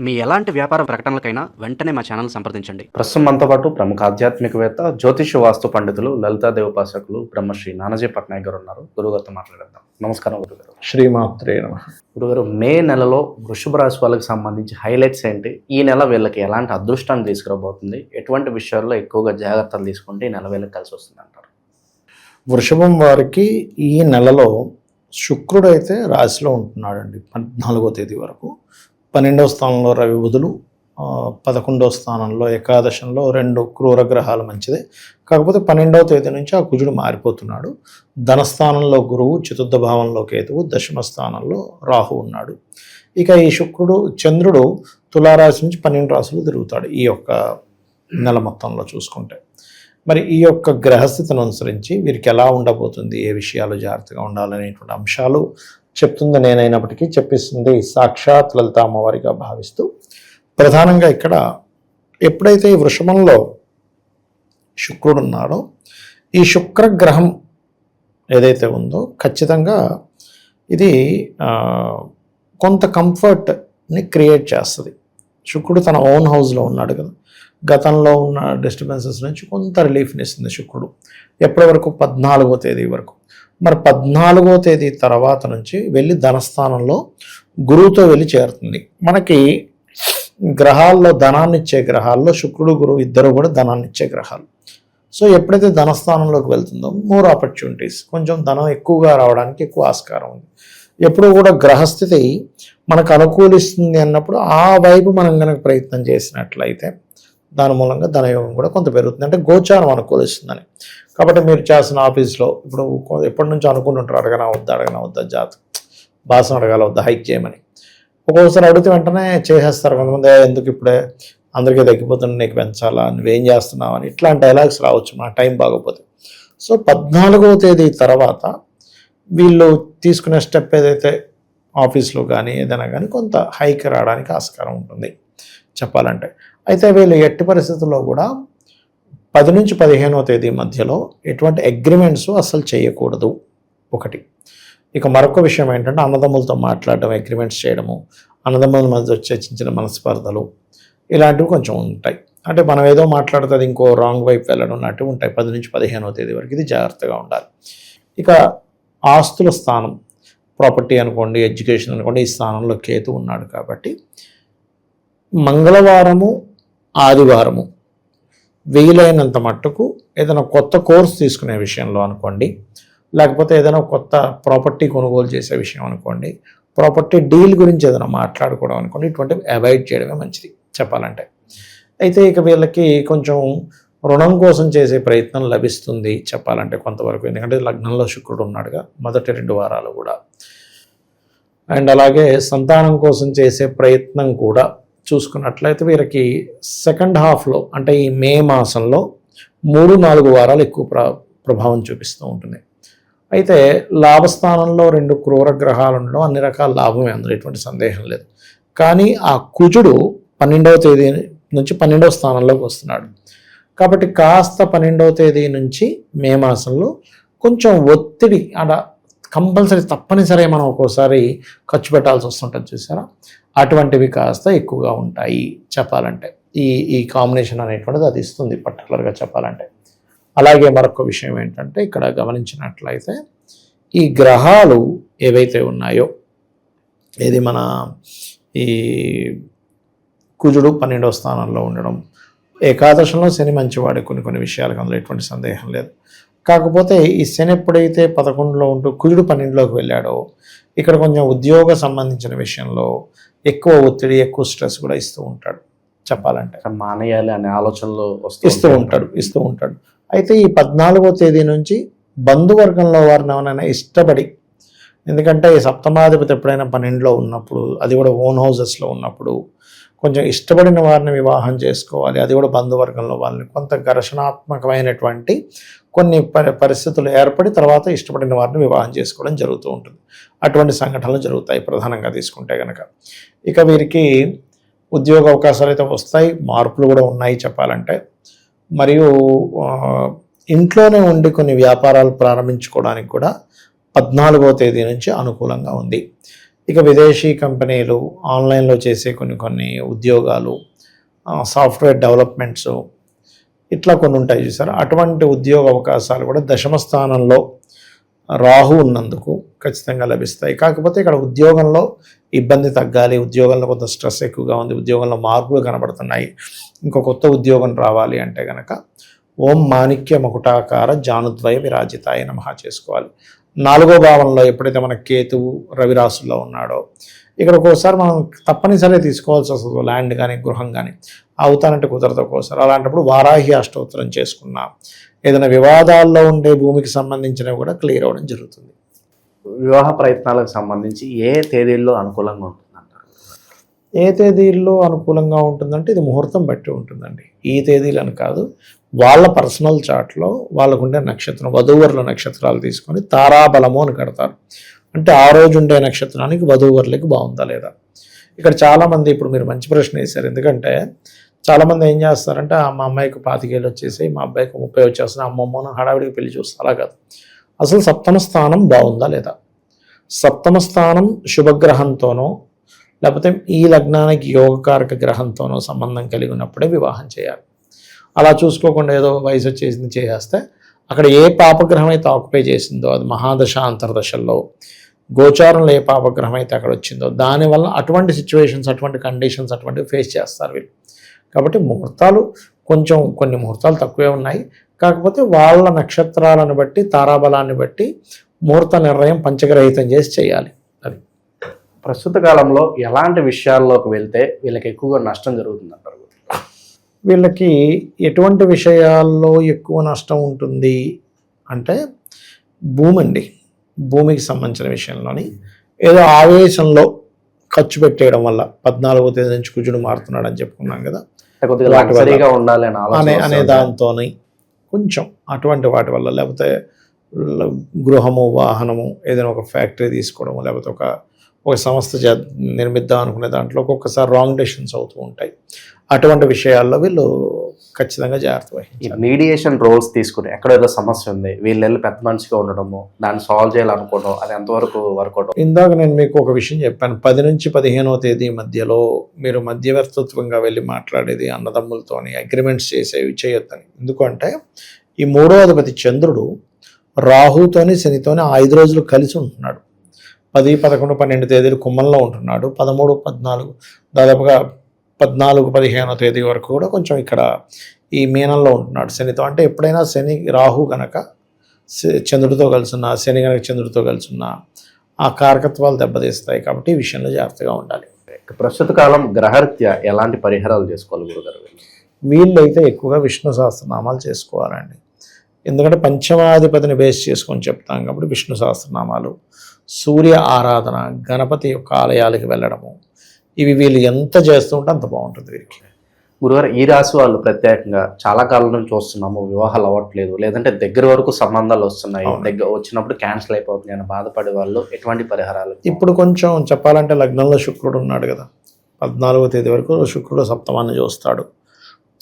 మీ ఎలాంటి వ్యాపార ప్రకటనలకైనా వెంటనే మా ఛానల్ సంప్రదించండి. ప్రస్తుతం మనతో పాటు ప్రముఖ ఆధ్యాత్మికవేత్త, జ్యోతిష వాస్తు పండితులు, లలితాదేవి ఉపాసకులు బ్రహ్మశ్రీ నానాజీ పట్నాయక్ గారు ఉన్నారు. గురుగారితో మాట్లాడేద్దాం. నమస్కారం గురుగారు. శ్రీమాత్రే నమః. గురుగారు, మే నెలలో వృషభ రాశి వాళ్ళకి సంబంధించి హైలైట్స్ ఏంటి? ఈ నెల వీళ్ళకి ఎలాంటి అదృష్టాన్ని తీసుకురాబోతుంది? ఎటువంటి విషయాల్లో ఎక్కువగా జాగ్రత్తలు తీసుకుంటే ఈ నెల వీళ్ళకి కలిసి వస్తుంది అంటారు? వృషభం వారికి ఈ నెలలో శుక్రుడు అయితే రాశిలో ఉంటున్నాడండి 14వ తేదీ వరకు. 12వ స్థానంలో రవి బుధులు, 11వ స్థానంలో ఏకాదశంలో 2 క్రూర గ్రహాలు మంచిదే. కాకపోతే 12వ తేదీ నుంచి ఆ కుజుడు మారిపోతున్నాడు. ధనస్థానంలో గురువు, చతుర్థ భావంలో కేతువు, దశమ స్థానంలో రాహు ఉన్నాడు. ఇక ఈ శుక్రుడు, చంద్రుడు తులారాశి నుంచి 12 రాశులు తిరుగుతాడు ఈ యొక్క నెల మొత్తంలో చూసుకుంటే. మరి ఈ యొక్క గ్రహస్థితిని అనుసరించి వీరికి ఎలా ఉండబోతుంది, ఏ విషయాలు జాగ్రత్తగా ఉండాలనేటువంటి అంశాలు చెప్తుంది నేనైనప్పటికీ చెప్పిస్తుంది సాక్షాత్ లలిత అమ్మవారిగా భావిస్తూ, ప్రధానంగా ఇక్కడ ఎప్పుడైతే ఈ వృషభంలో శుక్రుడు ఉన్నాడో, ఈ శుక్రగ్రహం ఏదైతే ఉందో ఖచ్చితంగా ఇది కొంత కంఫర్ట్ని క్రియేట్ చేస్తుంది. శుక్రుడు తన ఓన్ హౌస్లో ఉన్నాడు కదా, గతంలో ఉన్న డిస్టర్బెన్సెస్ నుంచి కొంత రిలీఫ్ని ఇస్తుంది శుక్రుడు. ఎప్పటి వరకు? 14వ తేదీ వరకు. మరి 14వ తేదీ తర్వాత నుంచి వెళ్ళి ధనస్థానంలో గురువుతో వెళ్ళి చేరుతుంది. మనకి గ్రహాల్లో ధనాన్ని ఇచ్చే గ్రహాల్లో శుక్రుడు గురువు ఇద్దరు కూడా ధనాన్ని ఇచ్చే గ్రహాలు. సో ఎప్పుడైతే ధనస్థానంలోకి వెళ్తుందో మోర్ ఆపర్చునిటీస్, కొంచెం ధనం ఎక్కువగా రావడానికి ఎక్కువ ఆస్కారం ఉంది. ఎప్పుడు కూడా గ్రహస్థితి మనకు అనుకూలిస్తుంది అన్నప్పుడు ఆ వైపు మనం కనుక ప్రయత్నం చేసినట్లయితే దాని మూలంగా ధనయోగం కూడా కొంత పెరుగుతుంది. అంటే గోచారం అనుకూలిస్తుందని. కాబట్టి మీరు చేసిన ఆఫీస్లో ఇప్పుడు ఎప్పటి నుంచో అనుకుంటుంటారు, అడగనా వద్దా జాతకం, బాసం అడగాల వద్దా, హైక్ చేయమని. ఒక్కొక్కసారి అడిగితే వెంటనే చేసేస్తారు కొంతమంది. ఎందుకు ఇప్పుడే అందరికీ తగ్గిపోతుంది, నీకు పెంచాలా, నువ్వేం చేస్తున్నావు అని ఇట్లాంటి డైలాగ్స్ రావచ్చు మన టైం బాగోపోతే. సో 14వ తేదీ తర్వాత వీళ్ళు తీసుకునే స్టెప్ ఏదైతే ఆఫీస్లో కానీ ఏదైనా కానీ కొంత హైక్ రావడానికి ఆస్కారం ఉంటుంది చెప్పాలంటే. అయితే వీళ్ళు ఎట్టి పరిస్థితుల్లో కూడా 10 నుంచి 15వ తేదీ మధ్యలో ఎటువంటి అగ్రిమెంట్స్ అసలు చేయకూడదు ఒకటి. ఇక మరొక విషయం ఏంటంటే అన్నదమ్ములతో మాట్లాడడం, అగ్రిమెంట్స్ చేయడము, అన్నదమ్ముల మధ్య వచ్చే చిన్న మనస్పర్ధలు ఇలాంటివి కొంచెం ఉంటాయి. అంటే మనం ఏదో మాట్లాడుతుంది ఇంకో రాంగ్ వైపు వెళ్ళడం లాంటివి ఉంటాయి 10 నుంచి 15వ తేదీ వరకు. ఇది జాగ్రత్తగా ఉండాలి. ఇక ఆస్తుల స్థానం, ప్రాపర్టీ అనుకోండి, ఎడ్యుకేషన్ అనుకోండి, ఈ స్థానంలో కేతు ఉన్నాడు కాబట్టి మంగళవారము, ఆదివారము వీలైనంత మట్టుకు ఏదైనా కొత్త కోర్స్ తీసుకునే విషయంలో అనుకోండి, లేకపోతే ఏదైనా కొత్త ప్రాపర్టీ కొనుగోలు చేసే విషయం అనుకోండి, ప్రాపర్టీ డీల్ గురించి ఏదైనా మాట్లాడుకోవడం అనుకోండి, ఇటువంటివి అవాయిడ్ చేయడమే మంచిది చెప్పాలంటే. అయితే ఇక వీళ్ళకి కొంచెం రుణం కోసం చేసే ప్రయత్నం లభిస్తుంది చెప్పాలంటే కొంతవరకు. ఎందుకంటే లగ్నంలో శుక్రుడు ఉన్నాడుగా మొదటి 2 వారాలు కూడా. అండ్ అలాగే సంతానం కోసం చేసే ప్రయత్నం కూడా చూసుకున్నట్లయితే వీరికి సెకండ్ హాఫ్లో అంటే ఈ మే మాసంలో 3-4 వారాలు ఎక్కువ ప్రభావం చూపిస్తూ ఉంటుంది. అయితే లాభస్థానంలో 2 క్రూర గ్రహాలు ఉండడం అన్ని రకాల లాభమే, అందులో ఎటువంటి సందేహం లేదు. కానీ ఆ కుజుడు 12వ తేదీ నుంచి 12వ స్థానంలోకి వస్తున్నాడు కాబట్టి కాస్త 12వ తేదీ నుంచి మే మాసంలో కొంచెం ఒత్తిడి అలా కంపల్సరీ తప్పనిసరి మనం ఒక్కోసారి ఖర్చు పెట్టాల్సి వస్తుంటుంది చూసారా, అటువంటివి కాస్త ఎక్కువగా ఉంటాయి చెప్పాలంటే. ఈ కాంబినేషన్ అనేటువంటిది అది ఇస్తుంది పర్టికులర్గా చెప్పాలంటే. అలాగే మరొక విషయం ఏంటంటే ఇక్కడ గమనించినట్లయితే ఈ గ్రహాలు ఏవైతే ఉన్నాయో, ఇది మన ఈ కుజుడు 12వ స్థానంలో ఉండడం, ఏకాదశంలో శని మంచివాడే కొన్ని విషయాలకు, అందులో ఎటువంటి సందేహం లేదు. కాకపోతే ఈ శని ఎప్పుడైతే 11లో ఉంటూ కుజుడు 12లోకి వెళ్ళాడో ఇక్కడ కొంచెం ఉద్యోగ సంబంధించిన విషయంలో ఎక్కువ ఒత్తిడి, ఎక్కువ స్ట్రెస్ కూడా ఇస్తూ ఉంటాడు చెప్పాలంటే. మానేయాలి అనే ఆలోచనలు ఇస్తూ ఉంటాడు. అయితే ఈ 14వ తేదీ నుంచి బంధువర్గంలో వారిని ఏమైనా ఇష్టపడి, ఎందుకంటే ఈ సప్తమాధిపతి ఎప్పుడైనా 12లో ఉన్నప్పుడు, అది కూడా ఓన్ హౌసెస్లో ఉన్నప్పుడు కొంచెం ఇష్టపడిన వారిని వివాహం చేసుకోవాలి, అది కూడా బంధువర్గంలో వాళ్ళని, కొంత ఘర్షణాత్మకమైనటువంటి కొన్ని పరిస్థితులు ఏర్పడి తర్వాత ఇష్టపడిన వారిని వివాహం చేసుకోవడం జరుగుతూ ఉంటుంది. అటువంటి సంఘటనలు జరుగుతాయి ప్రధానంగా తీసుకుంటే కనుక. ఇక వీరికి ఉద్యోగ అవకాశాలు అయితే వస్తాయి, మార్పులు కూడా ఉన్నాయి చెప్పాలంటే. మరియు ఇంట్లోనే ఉండి కొన్ని వ్యాపారాలు ప్రారంభించుకోవడానికి కూడా 14వ తేదీ నుంచి అనుకూలంగా ఉంది. ఇక విదేశీ కంపెనీలు, ఆన్లైన్లో చేసే కొన్ని ఉద్యోగాలు, సాఫ్ట్వేర్ డెవలప్మెంట్స్, ఇట్లా కొన్ని ఉంటాయి చూసారు. అటువంటి ఉద్యోగ అవకాశాలు కూడా దశమ స్థానంలో రాహు ఉన్నందుకు ఖచ్చితంగా లభిస్తాయి. కాకపోతే ఇక్కడ ఉద్యోగంలో ఇబ్బంది తగ్గాలి, ఉద్యోగంలో కొంత స్ట్రెస్ ఎక్కువగా ఉంది, ఉద్యోగంలో మార్పులు కనబడుతున్నాయి, ఇంకో కొత్త ఉద్యోగం రావాలి అంటే కనుక ఓం మాణిక్య మకుటాకార జానుద్వయ విరాజితాయ నమః చేసుకోవాలి. 4వ భావంలో ఎప్పుడైతే మన కేతువు రవి రాశుల్లో ఉన్నాడో ఇక్కడ ఒక్కోసారి మనం తప్పనిసరిగా తీసుకోవాల్సి వస్తుంది, ల్యాండ్ కానీ గృహం కానీ. అవుతానంటే కుదరదు ఒక్కోసారి. అలాంటప్పుడు వారాహి అష్టోత్తరం చేసుకున్నా ఏదైనా వివాదాల్లో ఉండే భూమికి సంబంధించినవి కూడా క్లియర్ అవ్వడం జరుగుతుంది. వివాహ ప్రయత్నాలకు సంబంధించి ఏ తేదీల్లో అనుకూలంగా ఉంటుందంటారు? ఏ తేదీల్లో అనుకూలంగా ఉంటుందంటే ఇది ముహూర్తం బట్టి ఉంటుందండి. ఈ తేదీలని కాదు, వాళ్ళ పర్సనల్ చార్ట్లో వాళ్ళకుండే నక్షత్రం, వధూవరుల నక్షత్రాలు తీసుకొని తారాబలము అని కడతారు. అంటే ఆ రోజు ఉండే నక్షత్రానికి వధూవరులకి బాగుందా లేదా. ఇక్కడ చాలామంది, ఇప్పుడు మీరు మంచి ప్రశ్న వేశారు, ఎందుకంటే చాలామంది ఏం చేస్తారంటే మా అమ్మాయికి 25 ఏళ్ళు వచ్చేసి, మా అబ్బాయికి 30 వచ్చేస్తున్నాయి, అమ్మమ్మను హడావిడికి పెళ్లి చూస్తారు. అలా కాదు, అసలు సప్తమ స్థానం బాగుందా లేదా, సప్తమ స్థానం శుభగ్రహంతోనో లేకపోతే ఈ లగ్నానికి యోగకారక గ్రహంతోనో సంబంధం కలిగి ఉన్నప్పుడే వివాహం చేయాలి. అలా చూసుకోకుండా ఏదో వయసు వచ్చేసింది చేసేస్తే అక్కడ ఏ పాపగ్రహం అయితే ఆక్యుపై చేసిందో, అది మహాదశ అంతర్దశల్లో గోచారంలో ఏ పాపగ్రహం అయితే అక్కడ వచ్చిందో దానివల్ల అటువంటి సిచ్యువేషన్స్, అటువంటి కండిషన్స్ అటువంటివి ఫేస్ చేస్తారు వీళ్ళు. కాబట్టి ముహూర్తాలు కొన్ని ముహూర్తాలు తక్కువే ఉన్నాయి. కాకపోతే వాళ్ళ నక్షత్రాలను బట్టి, తారాబలాన్ని బట్టి ముహూర్త నిర్ణయం పంచగ్రహితం చేసి చేయాలి. అది ప్రస్తుత కాలంలో ఎలాంటి విషయాల్లోకి వెళ్తే వీళ్ళకి ఎక్కువగా నష్టం జరుగుతుందంటారు? వీళ్ళకి ఎటువంటి విషయాల్లో ఎక్కువ నష్టం ఉంటుంది అంటే భూమి అండి. భూమికి సంబంధించిన విషయంలోని ఏదో ఆవేశంలో ఖర్చు పెట్టేయడం వల్ల 14వ తేదీ నుంచి కుజుడు మారుతున్నాడు అని చెప్పుకున్నాం కదా, కొద్దిగా లగ్జరీగా ఉండాలి అనే దాంతో కొంచెం అటువంటి వాటి వల్ల, లేకపోతే గృహము, వాహనము, ఏదైనా ఒక ఫ్యాక్టరీ తీసుకోవడము, లేకపోతే ఒక సంస్థ నిర్మిద్దాం అనుకునే దాంట్లో ఒక్కొక్కసారి రాంగ్ డెసిషన్స్ అవుతూ ఉంటాయి. అటువంటి విషయాల్లో వీళ్ళు ఖచ్చితంగా జాగ్రత్త వహించాలి. మీడియేషన్ రోల్స్ తీసుకుని ఎక్కడ ఏదో సమస్య ఉంది, వీళ్ళు పెద్ద మనిషిగా ఉండడము, దాన్ని సాల్వ్ చేయాలనుకోవడం, అది ఎంతవరకు వర్కౌట్? ఇందాక నేను మీకు ఒక విషయం చెప్పాను, 10 నుంచి 15వ తేదీ మధ్యలో మీరు మధ్యవర్తిత్వంగా వెళ్ళి మాట్లాడేది, అన్నదమ్ములతోని అగ్రిమెంట్స్ చేసేవి చేయొద్దని. ఎందుకంటే ఈ 3వ అధిపతి చంద్రుడు రాహుతోని శనితోని 5 రోజులు కలిసి ఉంటున్నాడు. 10, 11, 12 తేదీలు కుంభంలో ఉంటున్నాడు. 13, 14 దాదాపుగా 14, 15వ తేదీ వరకు కూడా కొంచెం ఇక్కడ ఈ మీనంలో ఉంటున్నాడు శనితో. అంటే ఎప్పుడైనా శని రాహు గనక చంద్రుడితో కలిసిన, శని గనక చంద్రుడితో కలిసిన ఆ కారకత్వాలు దెబ్బతీస్తాయి. కాబట్టి ఈ విషయంలో జాగ్రత్తగా ఉండాలి. ప్రస్తుత కాలం గ్రహరీత్యా ఎలాంటి పరిహారాలు చేసుకోవాలి గురుగారు? వీళ్ళైతే ఎక్కువగా విష్ణు సహస్రనామాలు చేసుకోవాలండి. ఎందుకంటే పంచమాధిపతిని బేస్ చేసుకొని చెప్తాం కాబట్టి విష్ణు సహస్రనామాలు, సూర్య ఆరాధన, గణపతి యొక్క ఆలయాలకు వెళ్ళడము, ఇవి వీళ్ళు ఎంత చేస్తూ ఉంటే అంత బాగుంటుంది వీరికి. గురుగారు, ఈ రాశి వాళ్ళు ప్రత్యేకంగా చాలా కాలం నుంచి చూస్తున్నాము, వివాహాలు అవ్వట్లేదు, లేదంటే దగ్గర వరకు సంబంధాలు వస్తున్నాయి, దగ్గర వచ్చినప్పుడు క్యాన్సిల్ అయిపోతుంది అని బాధపడే వాళ్ళు ఎటువంటి పరిహారాలు? ఇప్పుడు కొంచెం చెప్పాలంటే లగ్నంలో శుక్రుడు ఉన్నాడు కదా, 14వ తేదీ వరకు శుక్రుడు సప్తమాన్ని చూస్తాడు.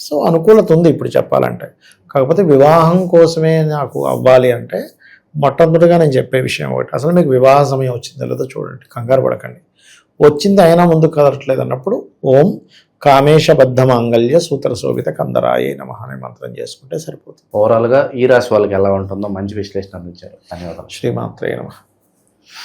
సో అనుకూలత ఉంది ఇప్పుడు చెప్పాలంటే. కాకపోతే వివాహం కోసమే నాకు అవ్వాలి అంటే మొట్టమొదటిగా నేను చెప్పే విషయం ఒకటి, అసలు మీకు వివాహ సమయం వచ్చిందో లేదో చూడండి, కంగారు పడకండి. వచ్చింది అయినా ముందుకు కదలట్లేదు అన్నప్పుడు ఓం కామేశబద్ధ మాంగళ్య సూత్ర శోభిత కందరాయ నమః అనే మంత్రం చేసుకుంటే సరిపోతుంది. ఓవరాల్గా ఈ రాశి వాళ్ళకి ఎలా ఉంటుందో మంచి విశ్లేషణ అందించారు. ధన్యవాదాలు. శ్రీమాత్రే నమః.